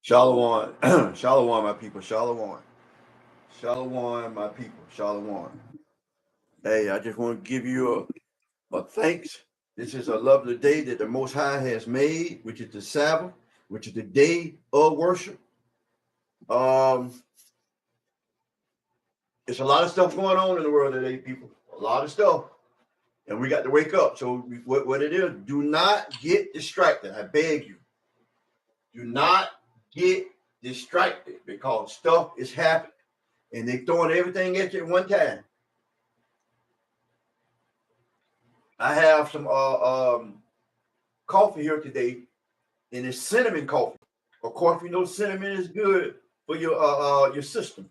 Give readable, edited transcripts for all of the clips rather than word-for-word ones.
Shalom. Shalom, my people. Shalom. Shalom, my people. Shalom. Hey, I just want to give you a thanks. This is a lovely day that the Most High has made, which is the Sabbath, which is the day of worship. Um, It's a lot of stuff going on in the world today, people. A lot of stuff. And we got to wake up. So what it is, do not get distracted. I beg you. Do not get distracted because stuff is happening. And they're throwing everything at you at one time. I have some coffee here today, and it's cinnamon coffee. Of course, we know cinnamon is good for your system.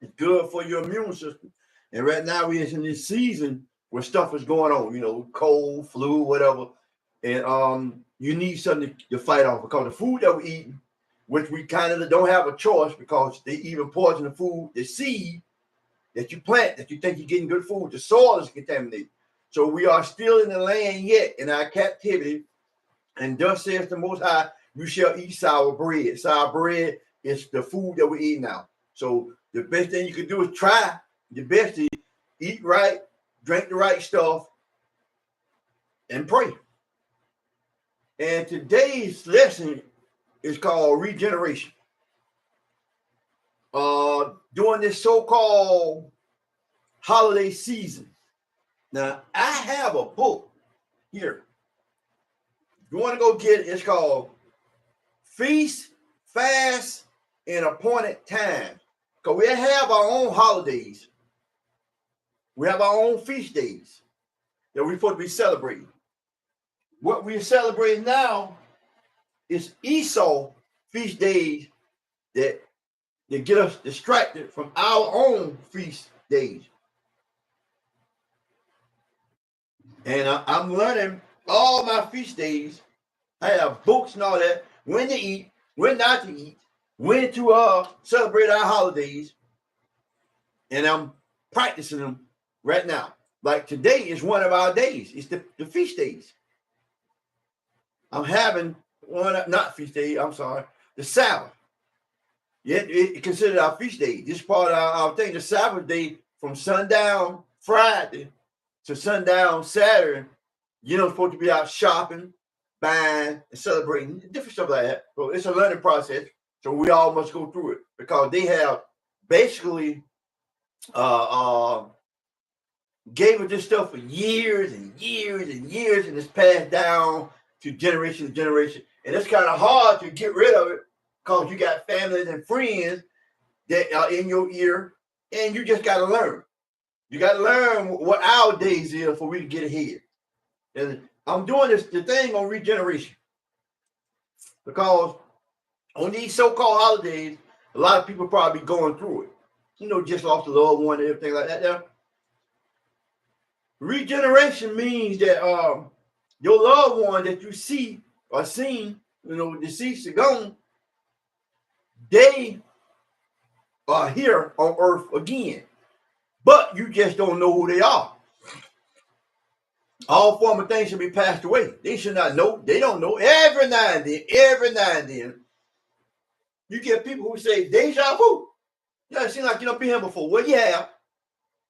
It's good for your immune system. And right now we're in this season where stuff is going on, cold, flu, whatever. And you need something to fight off because the food that we're eating, which we kind of don't have a choice because they even poison the food, the seed that you plant, that you think you're getting good food, the soil is contaminated. So we are still in the land yet in our captivity. And thus says the Most High, you shall eat sour bread. Sour bread is the food that we eat now. So the best thing you can do is try the best to eat right, drink the right stuff, and pray. And today's lesson is called Regeneration. During this so-called holiday season. Now, I have a book here. If you want to go get it, it's called Feast, Fast, and Appointed Time. Because we have our own holidays. We have our own feast days that we're supposed to be celebrating. What we're celebrating now is Esau feast days that get us distracted from our own feast days. And I'm learning all my feast days. I have books and all that, when to eat, when not to eat, when to celebrate our holidays. And I'm practicing them right now. Like today is one of our days. It's the feast days. I'm having not feast day, I'm sorry, the Sabbath. Yeah, it's considered our feast day. This part of our thing, the Sabbath day from sundown Friday to sundown Saturday, supposed to be out shopping, buying, and celebrating, different stuff like that. So it's a learning process. So we all must go through it because they have basically gave us this stuff for years and years and years, and it's passed down to generation to generation. And it's kind of hard to get rid of it because you got families and friends that are in your ear, and you just got to learn. You got to learn what our days is for we to get ahead. And I'm doing the thing on regeneration because on these so-called holidays, a lot of people probably going through it. Just lost a loved one and everything like that there. Regeneration means that your loved one that you see or seen, deceased or gone, they are here on earth again. But you just don't know who they are. All former things should be passed away. They should not know. They don't know. Every now and then, you get people who say deja vu. Yeah, it seems like you don't been here before. Well, you have.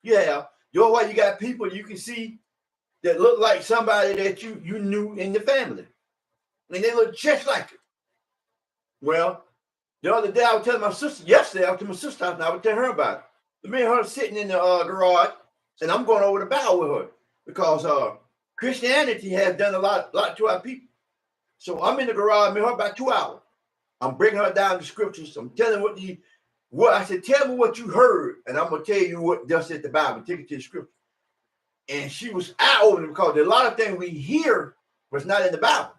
You have. You know why you got people you can see that look like somebody that you knew in the family. And they look just like you. Well, the other day I was telling my sister, yesterday I was telling my sister, and I was telling her about it. Me and her sitting in the garage, and I'm going over the bow with her because Christianity has done a lot to our people. So I'm in the garage with her about 2 hours. I'm bringing her down the scriptures. I'm telling what I said, tell me what you heard, and I'm going to tell you what thus said the Bible. Take it to the scripture. And she was eye-opening because a lot of things we hear was not in the Bible.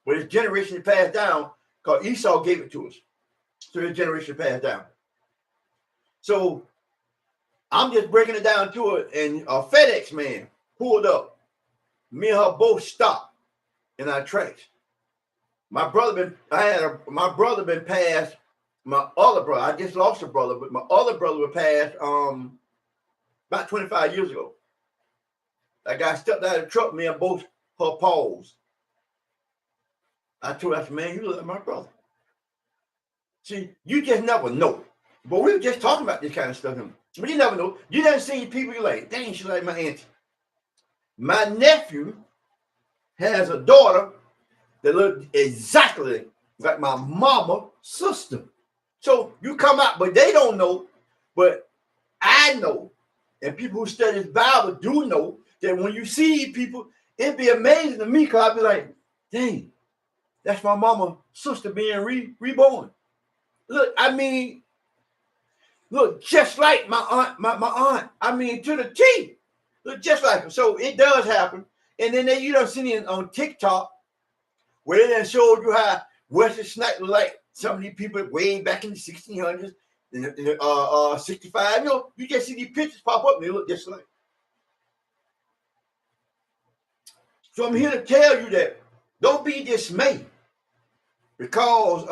But it's generation passed down because Esau gave it to us. So this generation passed down. So I'm just breaking it down to it, and a FedEx man pulled up. Me and her both stopped in our tracks. My brother been passed. My other brother, I just lost a brother, but my other brother was passed about 25 years ago. That guy stepped out of the truck, me and both her paws. I told her, man, you look like my brother. See, you just never know. But we were just talking about this kind of stuff. But you never know. You done see people, you're like, dang, she's like my auntie. My nephew has a daughter that looked exactly like my mama's sister. So you come out, but they don't know. But I know, and people who study the Bible do know that when you see people, it'd be amazing to me because I'd be like, dang, that's my mama's sister being reborn. Look, I mean, look, just like my aunt, my aunt. I mean, to the T. Look, just like her. So it does happen. And then you don't see it on TikTok where they showed you how Wesley Snipes was like some of these people way back in the 1600s, 65. You know, you just see these pictures pop up and they look just like. So I'm here to tell you that don't be dismayed because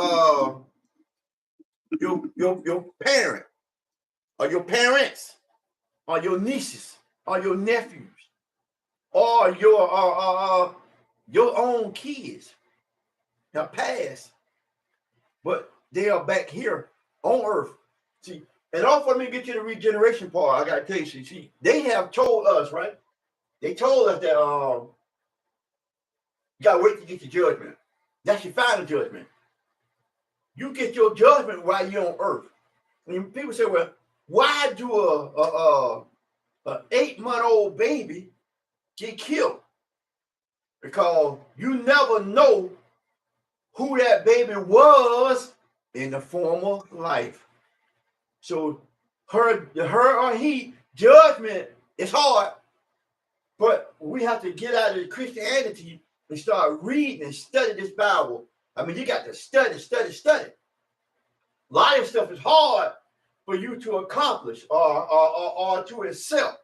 your parent or your parents or your nieces or your nephews or your own kids have passed, but they are back here on earth. See, and all for me to get to the regeneration part, I gotta tell you, see, they have told us, right? They told us that you gotta wait to get your judgment. That's your final judgment. You get your judgment while you're on earth. And people say, well, why do a 8-month-old baby get killed? Because you never know who that baby was in the former life. So her or he judgment is hard, but we have to get out of Christianity and start reading and study this Bible. I mean, you got to study. A lot of stuff is hard for you to accomplish or to accept.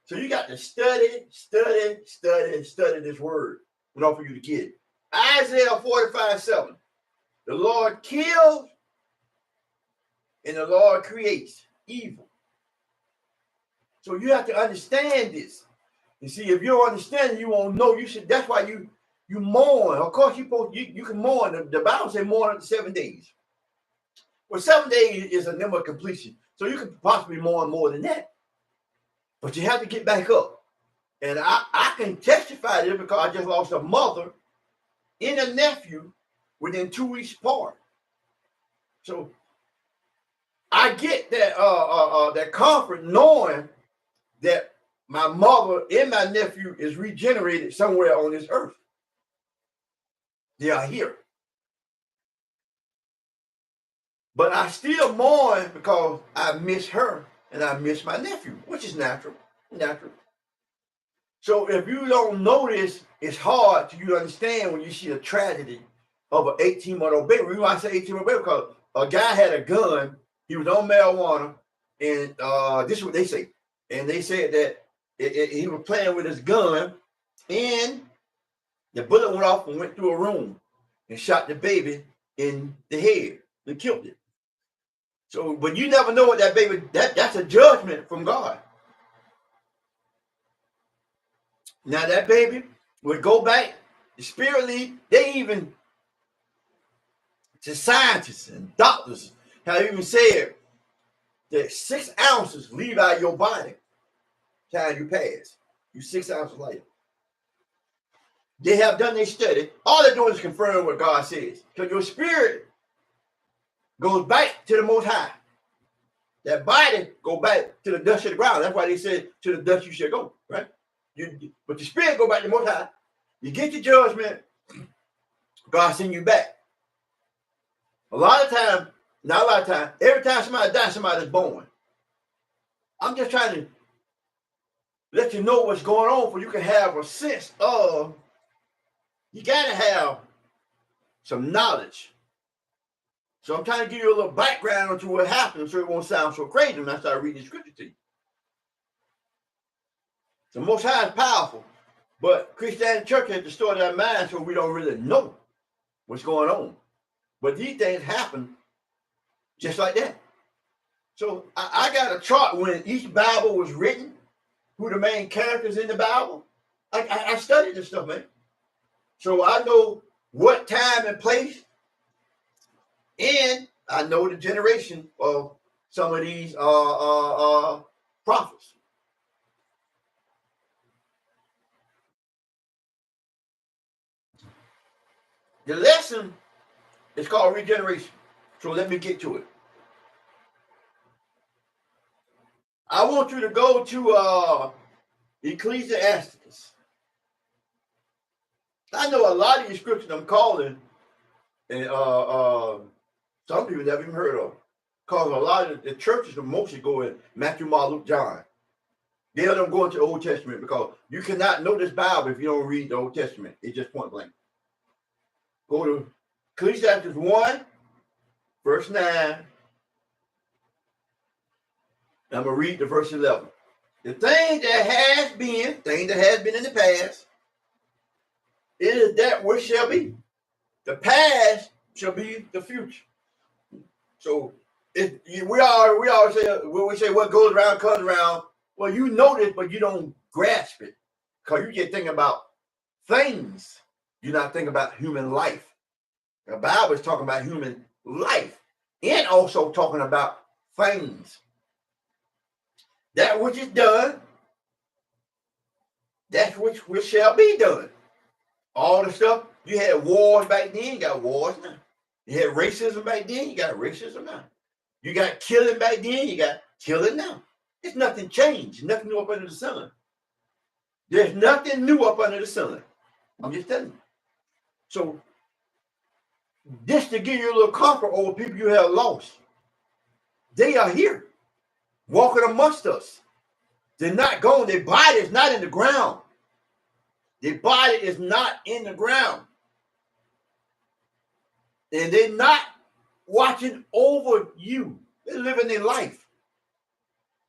So you got to study this word in order for you to get it. Isaiah 45:7. The Lord kills and the Lord creates evil. So you have to understand this. You see, if you don't understand it, you won't know. You should. That's why you mourn. Of course, you can mourn. The Bible says mourn after 7 days. Well, 7 days is a number of completion. So you could possibly mourn more than that. But you have to get back up. And I can testify to it because I just lost a mother and a nephew within 2 weeks apart. So I get that comfort knowing that my mother and my nephew is regenerated somewhere on this earth. They are here. But I still mourn because I miss her and I miss my nephew, which is natural. So if you don't know this, it's hard to you to understand when you see the tragedy of an 18-month-old baby. Reason why I say 18-month baby because a guy had a gun. He was on marijuana, and this is what they say. And they said that he was playing with his gun, and the bullet went off and went through a room and shot the baby in the head and killed it. So, but you never know what that baby, that's a judgment from God. Now that baby would go back spiritually. They even, to scientists and doctors, have even said that 6 ounces leave out of your body time you pass. You 6 ounces later. They have done their study. All they're doing is confirm what God says. Because your spirit goes back to the Most High. That body go back to the dust of the ground. That's why they said to the dust you shall go, right? But the spirit go back to the Most High. You get your judgment, God send you back. Not a lot of time, every time somebody dies, somebody's born. I'm just trying to let you know what's going on so you can have a sense of, you got to have some knowledge. So I'm trying to give you a little background into what happened so it won't sound so crazy when I start reading the scripture to you. The Most High is powerful, but Christianity Church has distorted our minds so we don't really know what's going on. But these things happen just like that. So I got a chart when each Bible was written, who the main characters in the Bible. I studied this stuff, man. So I know what time and place. And I know the generation of some of these prophets. The lesson is called regeneration. So let me get to it. I want you to go to Ecclesiastes. I know a lot of these scriptures I'm calling, and some people never even heard of. Because a lot of the churches are mostly go in Matthew, Mark, Luke, John. They don't go into the Old Testament because you cannot know this Bible if you don't read the Old Testament. It's just point blank. Go to Ecclesiastes 1, verse 9. I'm going to read the verse 11. The thing that has been in the past, it is that which shall be. The past shall be the future. So we all say, when we say what goes around comes around, well, you know this, but you don't grasp it because you get thinking about things. You're not thinking about human life. The Bible is talking about human life and also talking about things. That which is done, that which shall be done. All the stuff, you had wars back then, you got wars now. You had racism back then, you got racism now. You got killing back then, you got killing now. There's nothing changed, nothing new up under the sun. There's nothing new up under the sun. I'm just telling you. So, just to give you a little comfort over people you have lost, they are here, walking amongst us. They're not going, their body is not in the ground. Their body is not in the ground. And they're not watching over you. They're living their life.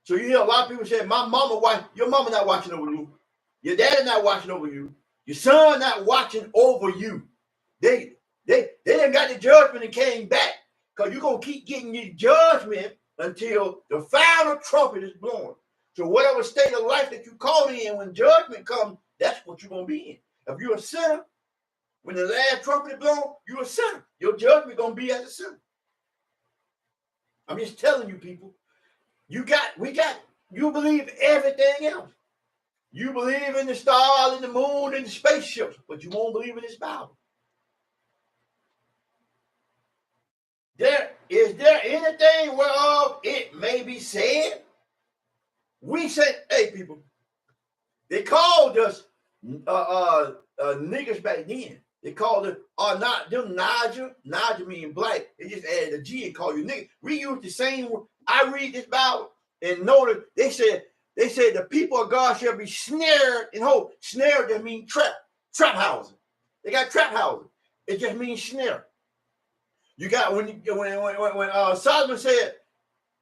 So you hear a lot of people say, my mama your mama not watching over you. Your daddy not watching over you. Your son not watching over you. They done got the judgment and came back. Because you're going to keep getting your judgment until the final trumpet is blown. So whatever state of life that you call in, when judgment comes, that's what you're going to be in. If you're a sinner, when the last trumpet is blown, you're a sinner. Your judgment going to be as a sinner. I'm just telling you, people. You believe everything else. You believe in the stars and the moon and the spaceships, but you won't believe in this Bible. Is there anything whereof it may be said? We said, hey, people, they called us niggas back then. They called it, not them Niger. Niger mean black. They just added a G and call you niggas. We use the same word. I read this Bible and notice they said the people of God shall be snared and hold. Snare just means trap housing. They got trap housing. It just means snare. You got when Solomon said,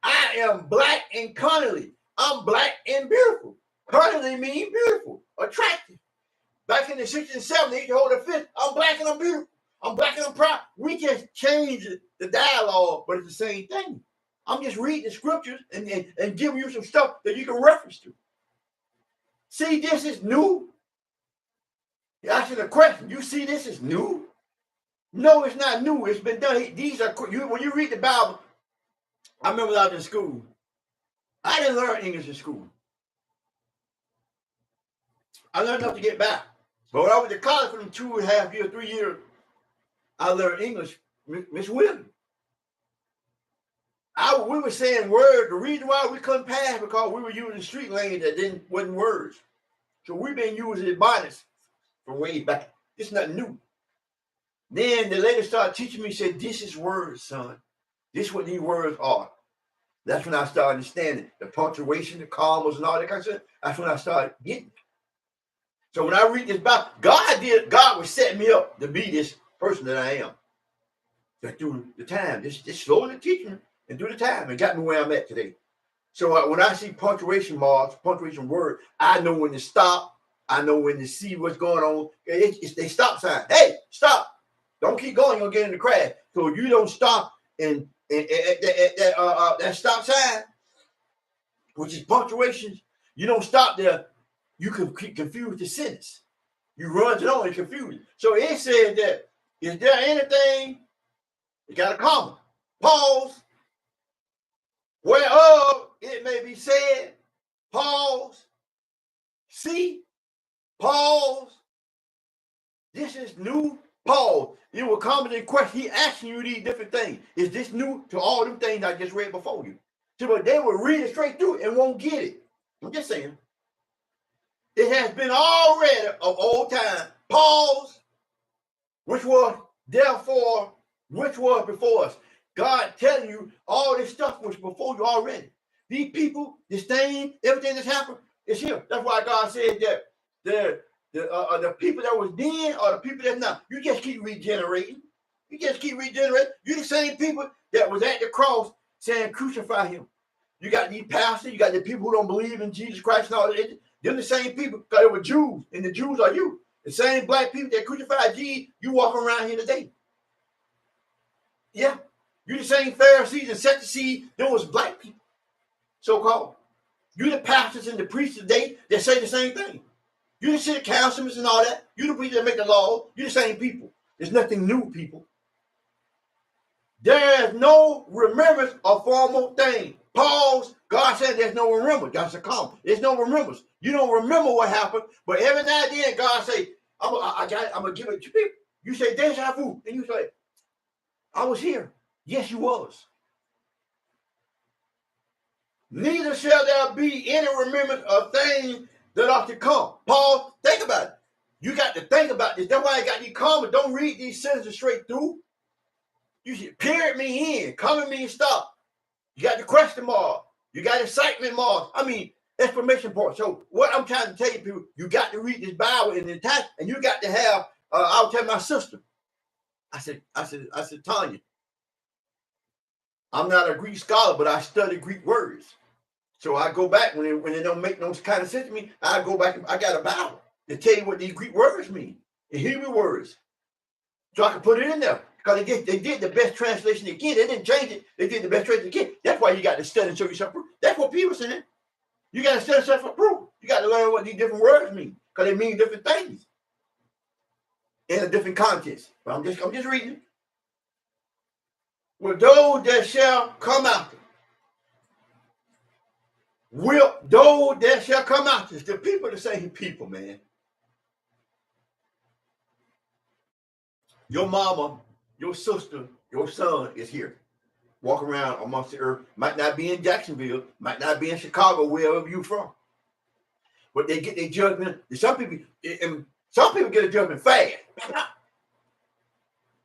I am black and cunningly. I'm black and beautiful. Cunningly means beautiful, attractive. Back in the 60s and 70s, you hold a fifth. I'm black and I'm beautiful. I'm black and I'm proud. We just changed the dialogue, but it's the same thing. I'm just reading the scriptures and giving you some stuff that you can reference to. See, this is new. You're asking a question. You see this is new? No, it's not new. It's been done. These are when you read the Bible. I remember when I was in school. I didn't learn English in school. I learned enough to get by. But when I went to college for them 2.5 years, 3 years, I learned English. Miss Williams. We were saying words. The reason why we couldn't pass because we were using street language that wasn't words. So we've been using bonnets from way back. It's nothing new. Then the lady started teaching me, said, this is words, son. This is what these words are. That's when I started understanding the punctuation, the commas, and all that kind of stuff. That's when I started getting it. So when I read this Bible, God was setting me up to be this person that I am. But through the time, just slowly teaching me and through the time, it got me where I'm at today. So when I see punctuation marks, punctuation word, I know when to stop. I know when to see what's going on. It's they stop sign. Hey, stop. Don't keep going. You're going to get in the crash. So you don't stop and that stop sign, which is punctuation, you don't stop there. You can confuse the sentence. You run it on and confuse it. So it said that, is there anything, you got a comma. Pause. Whereof it may be said, pause. See, pause. This is new. Pause. It will come in question. He asking you these different things. Is this new to all them things I just read before you? So, but they will read it straight through and won't get it. I'm just saying. It has been already of old time. Pause. Which was therefore, which was before us. God telling you all this stuff was before you already. These people, this thing, everything that's happened is here. That's why God said that the people that was then are the people that's now. You just keep regenerating. You just keep regenerating. You're the same people that was at the cross saying crucify him. You got these pastors, you got the people who don't believe in Jesus Christ and all that. They're the same people because they were Jews, and the Jews are you. The same black people that crucified Jesus, you walk around here today. Yeah. You the same Pharisees and Sadducees, there was black people, so-called. You the pastors and the priests today that say the same thing. You the city councilmen and all that. You the people that make the law. You the same people. There's nothing new, people. There is no remembrance of former things. Pause. God said there's no remembrance. That's a comma. There's no remembrance. You don't remember what happened, but every now and then God say, I'm gonna give it to people. You say deja vu, and you say, I was here. Yes, you was. Neither shall there be any remembrance of things that are to come. Paul, think about it. You got to think about this. That's why I got these commas. Don't read these sentences straight through. You should period me in, comma means stop. You got the question mark. You got excitement mark. I mean, exclamation point. So what I'm trying to tell you, people, you got to read this Bible in the time, and you got to have. I'll tell my sister. I said, Tanya, I'm not a Greek scholar, but I study Greek words. So I go back when it don't make no kind of sense to me. I go back. I got a Bible to tell you what these Greek words mean, the Hebrew words, so I can put it in there. Because they did the best translation they can. They didn't change it. They did the best translation they can. That's why you got to study and show yourself proof. That's what Peter was saying. You got to study yourself for proof. You got to learn what these different words mean, because they mean different things in a different context. But I'm just reading. Well, those that shall come after. Will those that shall come after. The people, the same people, man. Your mama, your sister, your son is here. Walk around amongst the earth. Might not be in Jacksonville, might not be in Chicago, wherever you from. But they get their judgment. Some people get a judgment fast.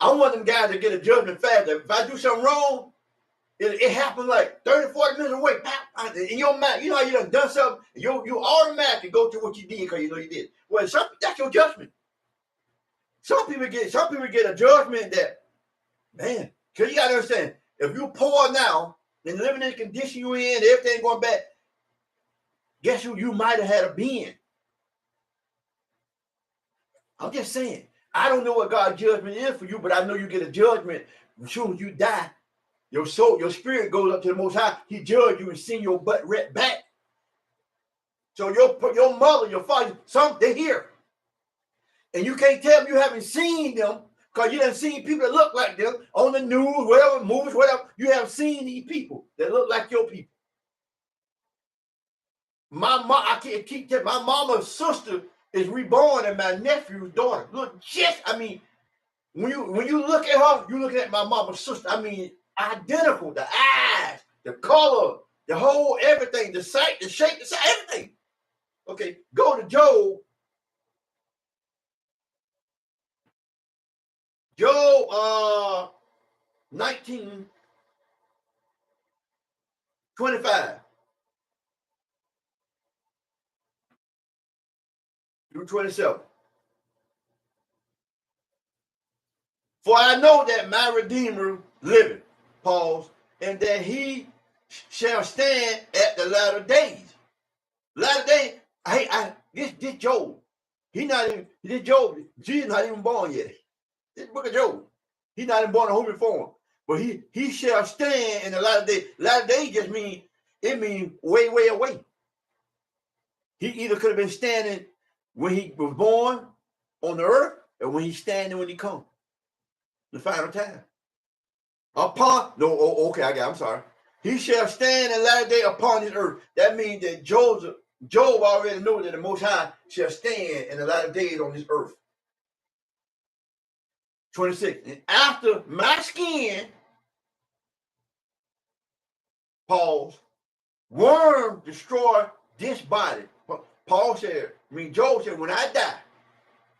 I'm one of them guys that get a judgment fast. If I do something wrong, it happens like 30, 40 minutes away. In your mind, you know how you done something, you automatically go to what you did because you know you did. Well, that's your judgment. Some people get a judgment that, man, because you got to understand, if you're poor now and living in the condition you're in, everything going bad, guess who you might have had a being? I'm just saying. I don't know what God's judgment is for you, but I know you get a judgment as soon as you die. Your soul, your spirit goes up to the Most High. He judge you and send your butt right back. So your mother, your father, they're here. And you can't tell me you haven't seen them, because you done seen people that look like them on the news, whatever, movies, whatever. You have seen these people that look like your people. My mom, I can't keep telling. My mama's sister is reborn, and my nephew's daughter. Look, when you look at her, you looking at my mama's sister. I mean, identical. The eyes, the color, the whole everything, the sight, the shape, the sight, everything. Okay, go to Job. Job 19:25 through 27. For I know that my Redeemer liveth, pause, and that he shall stand at the latter days. Latter days, this Job, this Job, Jesus not even born yet. This book of Job, he's not even born in human form. But he shall stand in the latter days. Latter days just mean way, way away. He either could have been standing when he was born on the earth, or when he's standing when he comes. The final time. Okay, I'm sorry. He shall stand in latter day upon this earth. That means that Job already knew that the Most High shall stand in the latter days on this earth. 26. And after my skin, Paul's worm destroy this body. Paul said, Job said, when I die,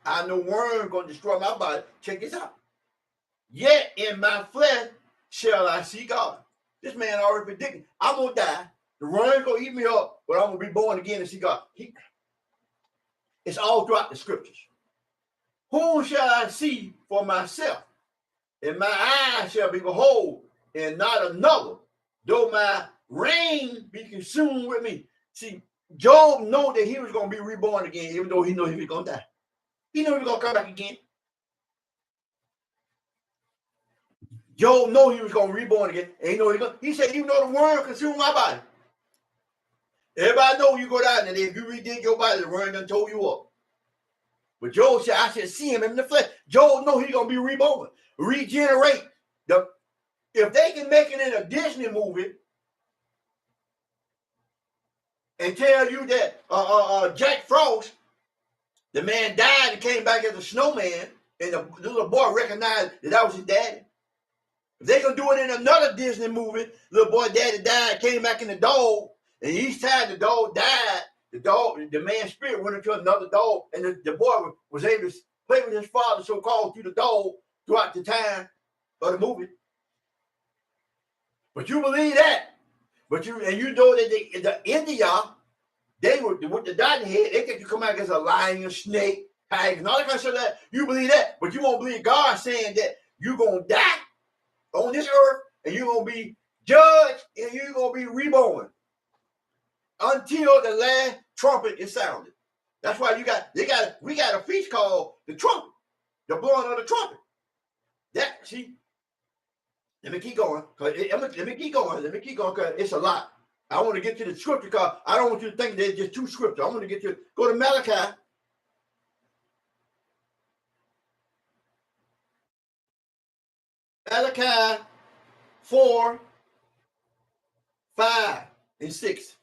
I know worm going to destroy my body. Check this out. Yet in my flesh shall I see God. This man already predicted, I'm going to die. The worm going to eat me up, but I'm going to be born again and see God. It's all throughout the scriptures. Whom shall I see for myself? And my eyes shall be behold, and not another, though my reign be consumed with me. See, Job knew that he was going to be reborn again, even though he knew he was going to die. He knew he was going to come back again. Job knew he was going to be reborn again. And he said, even though the worm consumed my body. Everybody know you go down, and if you redig your body, the worm done tore you up. But Job said, I should see him in the flesh. Job know he's going to be reborn. Regenerate. If they can make it in a Disney movie and tell you that Jack Frost, the man died and came back as a snowman, and the little boy recognized that was his daddy. If they can do it in another Disney movie, little boy daddy died, came back in the dog, and each time the dog died, the man's spirit went into another dog, and the boy was able to play with his father, so-called, through the dog throughout the time of the movie. But you believe that. You know that the India, they were with the dot head, they get you come out as a lion, a snake, tiger, and all that kind of stuff. You believe that, but you won't believe God saying that you're gonna die on this earth and you're gonna be judged and you're gonna be reborn until the last trumpet is sounded. That's why we got a feast called the trumpet, the blowing of the trumpet. Let me keep going. Let me keep going because it's a lot. I want to get to the scripture because I don't want you to think there's just two scriptures. I want to get to go to Malachi. Malachi 4, 5, and 6.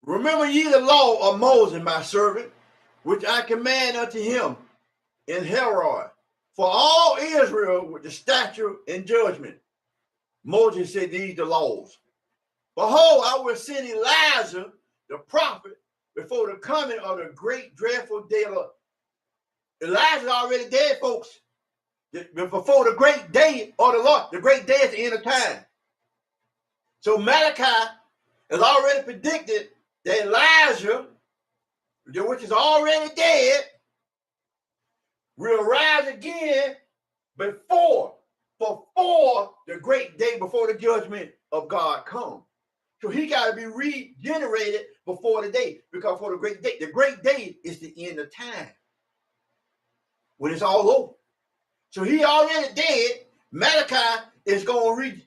Remember ye the law of Moses, my servant, which I command unto him in Herod, for all Israel with the statute and judgment. Moses said these the laws. Behold, I will send Elijah, the prophet, before the coming of the great dreadful day of Elijah's already dead, folks. Before the great day of the Lord, the great day is the end of time. So Malachi has already predicted that Elijah, which is already dead, will rise again before the great day, before the judgment of God comes. So he got to be regenerated before the day, because for the great day is the end of time, when it's all over. So he already dead. Malachi is going to read.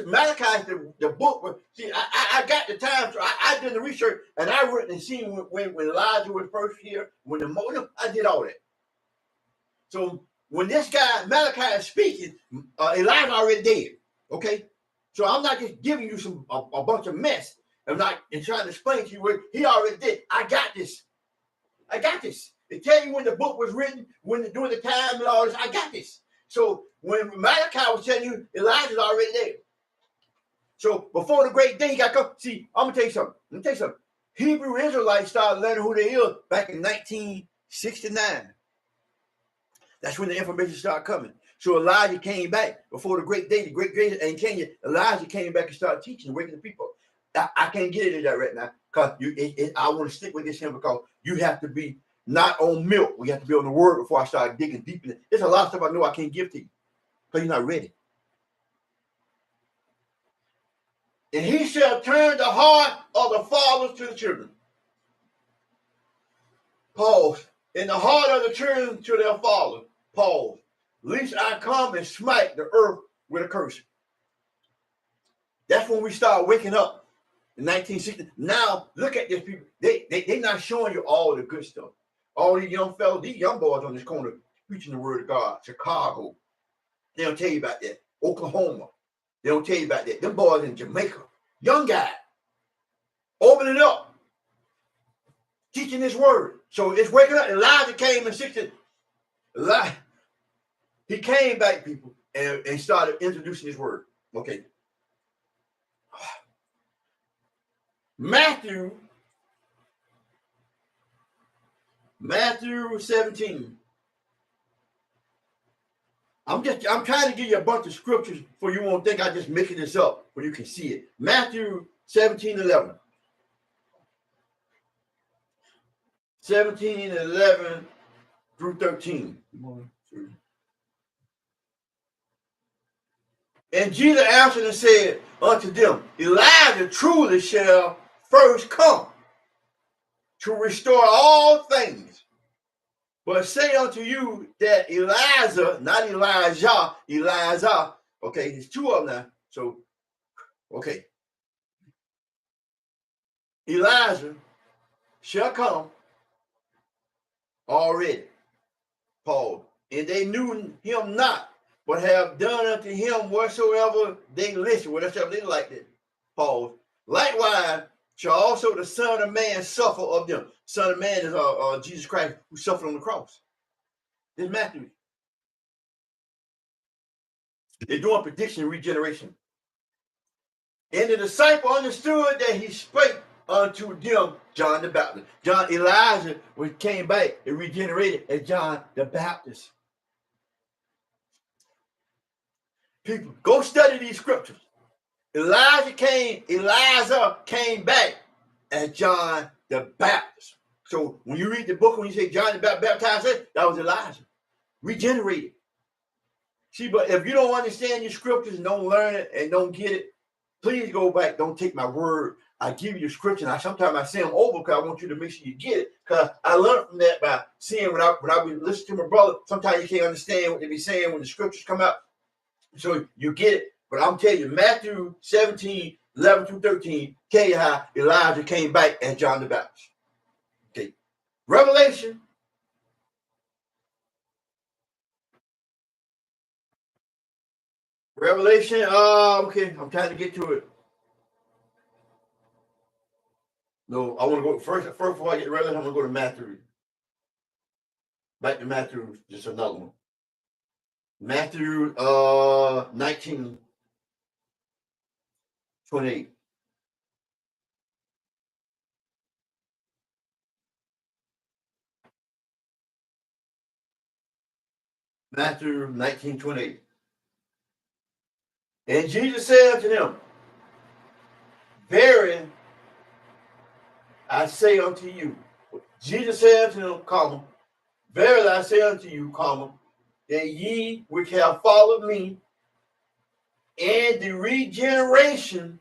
Malachi is the book. See, I got the time. So I did the research, and I written and seen when Elijah was first here, when I did all that. So when this guy Malachi is speaking, Elijah already dead. Okay, so I'm not just giving you a bunch of mess. I'm not trying to explain to you what he already did. I got this. They tell you when the book was written, during the time and all this. I got this. So when Malachi was telling you, Elijah's already there. So before the great day, he got to come. See, I'm gonna tell you something. Hebrew Israelites started learning who they are back in 1969. That's when the information started coming. So Elijah came back before the great day. The great day ain't came yet. Elijah came back and started teaching and waking the people up. I can't get into that right now because I want to stick with this here because you have to be not on milk. We have to be on the word before I start digging deep in it. There's a lot of stuff I know I can't give to you because you're not ready. And he shall turn the heart of the fathers to the children. Pause. In the heart of the children to their father. Pause. Lest I come and smite the earth with a curse. That's when we start waking up in 1960. Now, look at these people. They're not showing you all the good stuff. All these young fellas, these young boys on this corner, preaching the word of God. Chicago. They don't tell you about that. Oklahoma. They don't tell you about that. Them boys in Jamaica. Young guy. Opening up. Teaching his word. So it's waking up. Elijah came in 60. He came back, people, and started introducing his word. Okay. Matthew 17. I'm trying to give you a bunch of scriptures for you won't think I just making this up, but you can see it. Matthew 17:11. 17:11 through 13. And Jesus answered and said unto them, Elijah truly shall first come to restore all things. But say unto you that Elijah, not Elijah, Elijah, okay, there's two of them now. So, okay. Elijah shall come already, Paul. And they knew him not, but have done unto him whatsoever they listen, whatsoever they like it, Paul. Likewise, shall also the Son of Man suffer of them. Son of Man is Jesus Christ who suffered on the cross. This is Matthew. They're doing prediction and regeneration. And the disciple understood that he spake unto them John the Baptist. Elijah came back and regenerated as John the Baptist. People, go study these scriptures. Elijah came back as John the Baptist. So when you read the book, when you say John the Baptist baptized, that was Elijah. Regenerated. See, but if you don't understand your scriptures and don't learn it and don't get it, please go back. Don't take my word. I give you the scripture. And sometimes I say them over because I want you to make sure you get it. Because I learned from that by seeing when I be listening to my brother, sometimes you can't understand what they be saying when the scriptures come out. So you get it. But I'm telling you, Matthew 17:11 through 13, tell you how Elijah came back as John the Baptist. Okay. Revelation. Okay, I'm trying to get to it. No, I want to go first before I get to Revelation, I'm going to go to Matthew. Back to Matthew, just another one. Matthew 19:28. Matthew 19:28. And Jesus said unto them, Verily I say unto you. Jesus said unto them, comma, Verily I say unto you, comma, that ye which have followed me, and the regeneration,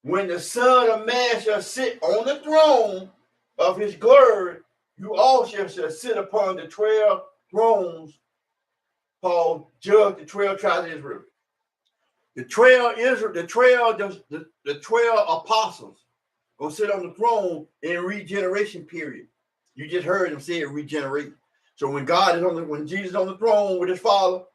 when the Son of Man shall sit on the throne of his glory, you also shall sit upon the 12 thrones. Paul judged the 12 tribes of Israel. The 12 apostles gonna sit on the throne in regeneration period. You just heard him say it, regenerate. So when Jesus is on the throne with his Father,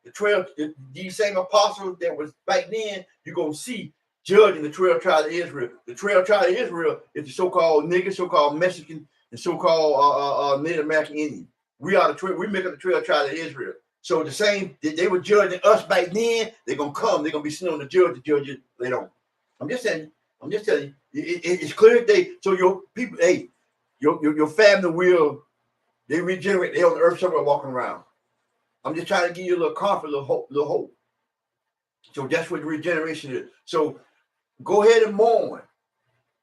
the 12, these same apostles that was back then, you're gonna see judging the 12 tribes of Israel. The 12 tribes of Israel is the so-called niggas, so-called Mexican, and so-called Native American Indian. We are the 12. We make up the 12 tribes of Israel. So the same, they were judging us back then. They're gonna come. They're gonna be sitting on the judge it later on. I'm just telling you. It's clear as day. So your people, hey, your family will, they regenerate. They're on the earth somewhere walking around. I'm just trying to give you a little comfort, a little hope. So that's what regeneration is. So go ahead and mourn.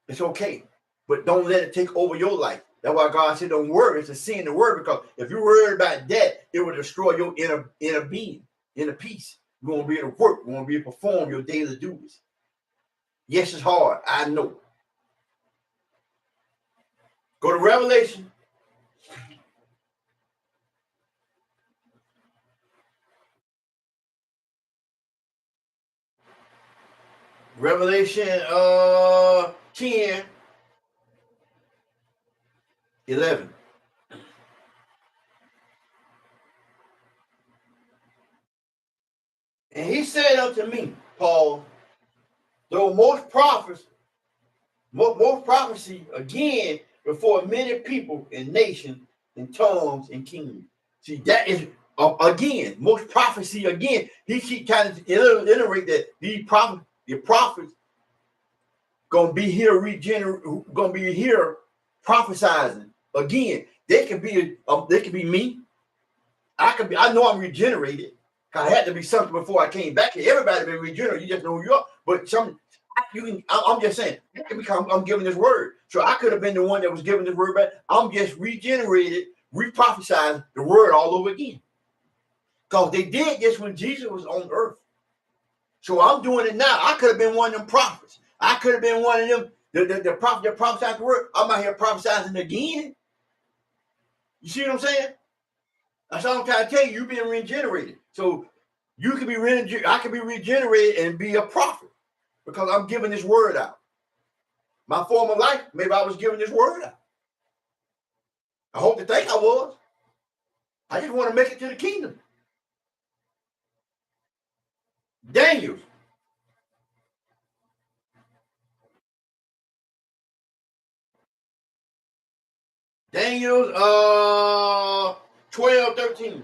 It's okay, but don't let it take over your life. That's why God said, don't worry. It's a sin to worry, because if you worry about that, it will destroy your inner being, inner peace. You won't be able to work. You won't be able to perform your daily duties. Yes, it's hard. I know. Go to Revelation. Revelation 10:11. And he said unto me, Paul, though most prophecy again before many people and nations and tongues and kingdoms. See, that is again, most prophecy again. He keep trying to iterate that the prophets gonna be here gonna be here prophesizing again. They could be me. I know I'm regenerated. I had to be something before I came back here. Everybody been regenerated. You just know who you are. But I'm just saying, I'm giving this word. So I could have been the one that was giving this word back. I'm just regenerated, reprophesizing the word all over again. Because they did this when Jesus was on earth. So I'm doing it now. I could have been one of them prophets. I could have been one of them, the prophet that prophesied the word. I'm out here prophesying again. You see what I'm saying? That's all I'm trying to tell you. You've been regenerated. So you can be I can be regenerated and be a prophet because I'm giving this word out. My former life, maybe I was giving this word out. I hope to think I was. I just want to make it to the kingdom. Daniel. Daniel's 12, 13.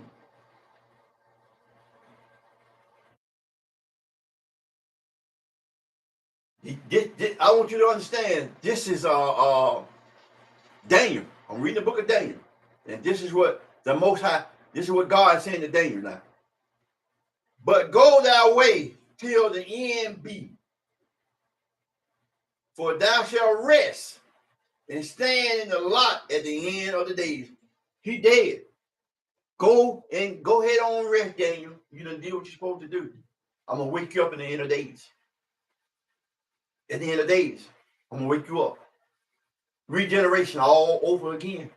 I want you to understand, this is Daniel. I'm reading the book of Daniel. And this is what the Most High, this is what God is saying to Daniel now. But go thy way till the end be. For thou shalt rest and stand in the lot at the end of the days. He dead. Go ahead on rest, Daniel. You done did what you're supposed to do. I'm going to wake you up in the end of days. At the end of days, I'm going to wake you up. Regeneration all over again.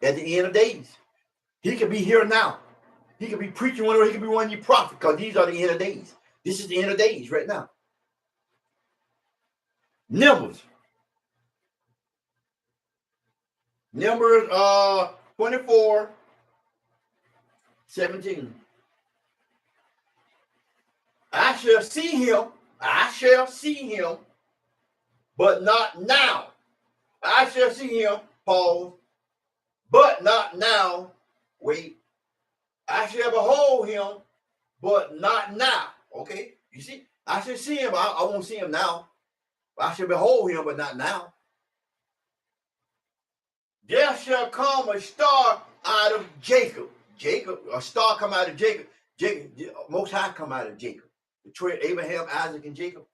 At the end of days. He could be here now. He could be preaching one, or he could be one of you prophets, because these are the end of days. This is the end of days right now. Numbers 24, 17. I shall see him, but not now. I shall see him, pause, but not now. Wait. I shall behold him, but not now. Okay, you see, I shall see him, I won't see him now. I shall behold him, but not now. There shall come a star out of Jacob. A star come out of Jacob. Most High come out of Jacob. Between Abraham, Isaac, and Jacob.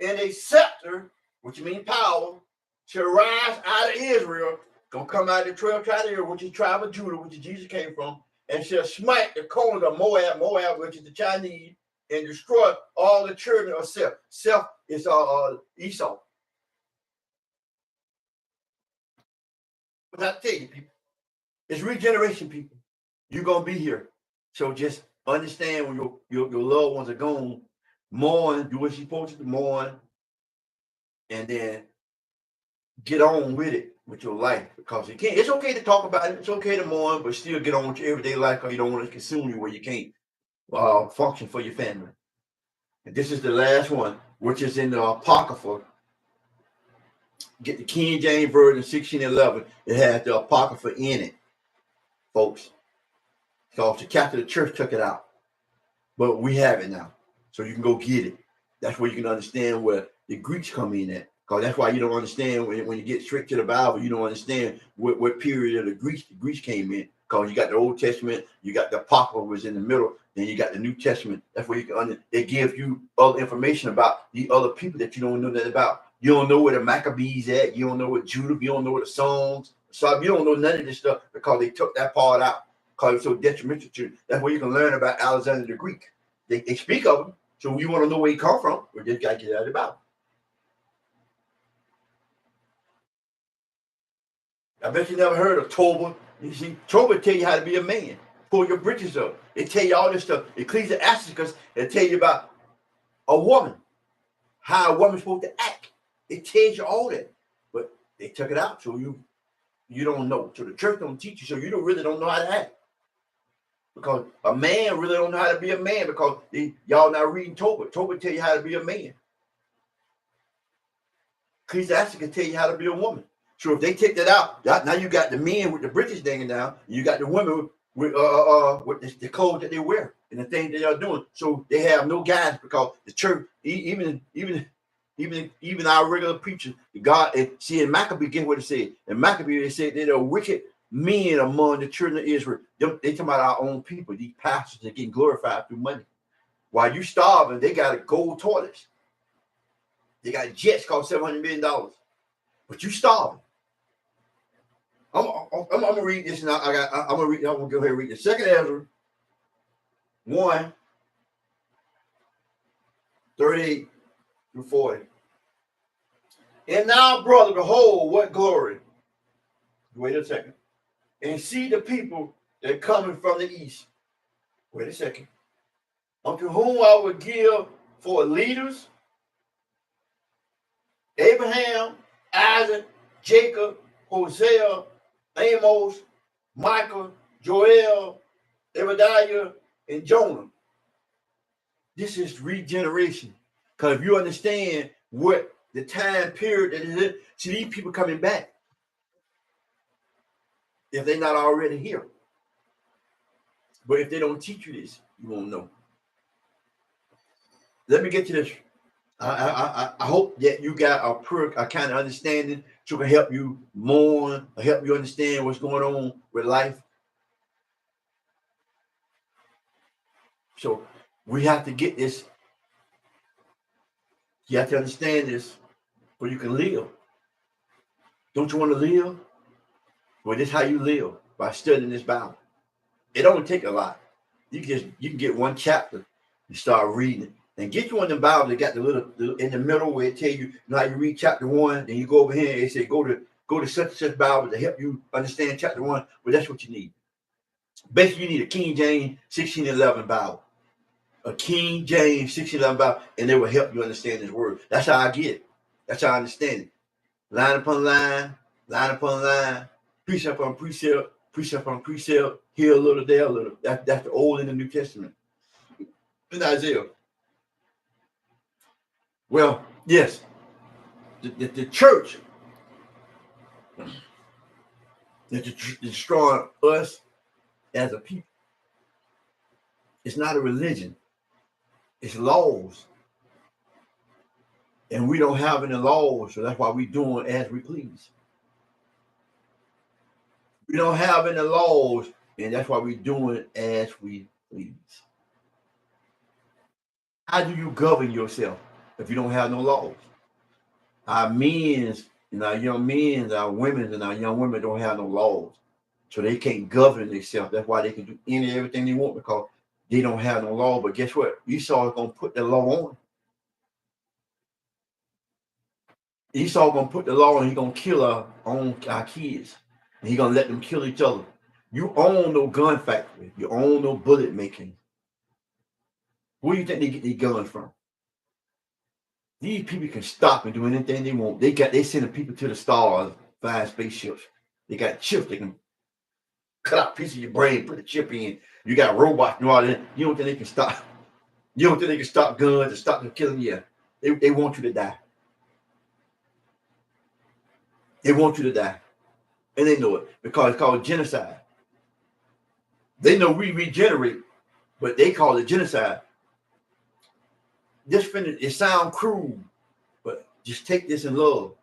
And a scepter, which means power, shall rise out of Israel, gonna come out of the 12 tribes of Israel, which is tribe of Judah, which Jesus came from, and shall smite the corners of Moab, which is the Chinese, and destroy all the children of Seth. Seth is Esau. But I tell you, people, it's regeneration, people. You're gonna be here. So just understand when your loved ones are gone, mourn, do what you're supposed to mourn, and then get on with it with your life, because you can't. It's okay to talk about it. It's okay to mourn, but still get on with your everyday life, because you don't want to consume you where you can't function for your family. And this is the last one, which is in the Apocrypha. Get the King James Version 1611. It has the Apocrypha in it, folks. So the Catholic Church took it out, but we have it now, so you can go get it. That's where you can understand where the Greeks come in at. Because that's why you don't understand when you get straight to the Bible, you don't understand what period of the Greeks came in. Because you got the Old Testament, you got the Apocrypha was in the middle, then you got the New Testament. That's where you can it gives you other information about the other people that you don't know nothing about. You don't know where the Maccabees at, you don't know what Judah, you don't know what the Psalms. So you don't know none of this stuff because they took that part out. Because it's so detrimental to you. That's where you can learn about Alexander the Greek. They speak of him. So you want to know where he come from, we just got to get out of the Bible. I bet you never heard of Toba. You see, Toba tell you how to be a man. Pull your britches up. It tell you all this stuff. Ecclesiasticus, it tell you about a woman, how a woman's supposed to act. It tells you all that. But they took it out, so you don't know. So the church don't teach you, so you really don't know how to act. Because a man really don't know how to be a man because y'all not reading Tobit. Tobit tell you how to be a man. Ecclesiastes can tell you how to be a woman. So if they take that out, now you got the men with the britches hanging down, you got the women with the clothes that they wear and the things they are doing. So they have no guidance because the church, even our regular preachers, God, and see in Maccabee, get what it said. In Maccabee, they said there are wicked men among the children of Israel. They talking about our own people. These pastors are getting glorified through money. While you starving, they got a gold toilets. They got jets cost $700 million. But you starving. I'm gonna read this now. I'm gonna go ahead and read the second Ezra 1, 38 through 40. And now, brother, behold, what glory. Wait a second. And see the people that are coming from the east. Wait a second. Unto whom I will give for leaders Abraham, Isaac, Jacob, Hosea, Amos, Michael, Joel, Obadiah, and Jonah. This is regeneration. Because if you understand what the time period that is, see these people coming back. If they're not already here. But if they don't teach you this, you won't know. Let me get to this. I hope that you got a kind of understanding so it can help you mourn, or help you understand what's going on with life. So we have to get this. You have to understand this so you can live. Don't you want to live? Well, this is how you live, by studying this Bible. It don't take a lot. You can get one chapter and start reading it. And get you one of the Bibles that got the little in the middle where it tell you how you read chapter 1, then you go over here and they say go to such and such Bible to help you understand chapter 1. But that's what you need. Basically, you need a King James 1611 Bible. A King James 1611 Bible, and they will help you understand this word. That's how I get it. That's how I understand it. Line upon line upon line, precept on precept, precept on precept, here a little, there a little. That's the Old and the New Testament. In Isaiah. Well, yes, the church is destroying us as a people. It's not a religion. It's laws. And we don't have any laws, so that's why we're doing as we please. We don't have any laws, and that's why we're doing as we please. How do you govern yourself if you don't have no laws? Our men and our young men, our women and our young women don't have no laws. So they can't govern themselves. That's why they can do everything they want because they don't have no law. But guess what? Esau is going to put the law on. Esau going to put the law on. He's going to kill our kids. And he's going to let them kill each other. You own no gun factory. You own no bullet making. Where do you think they get these guns from? These people can stop and do anything they want. They sending people to the stars, flying spaceships. They got chips they can cut out a piece of your brain, put a chip in. You got robots and all that. You don't think they can stop? You don't think they can stop guns and stop them killing you? They want you to die. They want you to die. And they know it because it's called genocide. They know we regenerate, but they call it genocide. It sounds cruel, but just take this in love.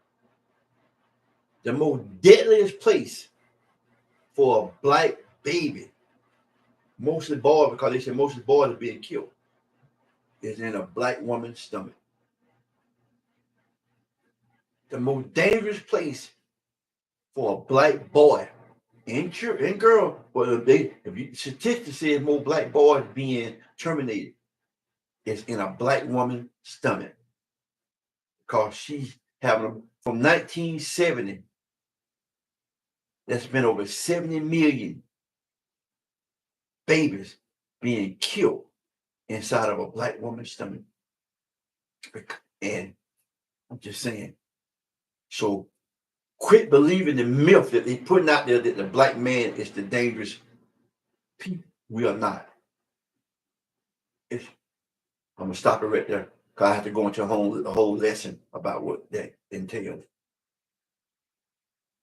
The most deadliest place for a black baby, mostly boys, because they say mostly boys are being killed, is in a black woman's stomach. The most dangerous place for a black boy and girl, but statistics say more black boys being terminated is in a black woman's stomach because she's having from 1970. There's been over 70 million babies being killed inside of a black woman's stomach. And I'm just saying, so quit believing the myth that they putting out there that the black man is the dangerous people. We are not. I'm going to stop it right there because I have to go into a whole lesson about what that entails.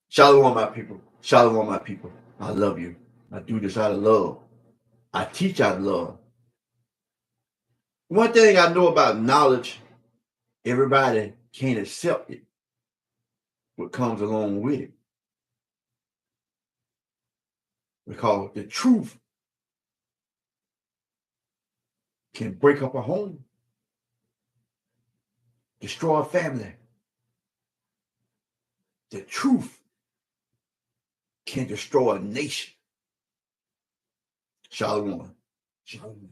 Shalom, my people. Shalom, my people. I love you. I do this out of love. I teach out of love. One thing I know about knowledge, everybody can't accept it. What comes along with it. Because the truth can break up a home, destroy a family. The truth can destroy a nation. Shalom. Shalom.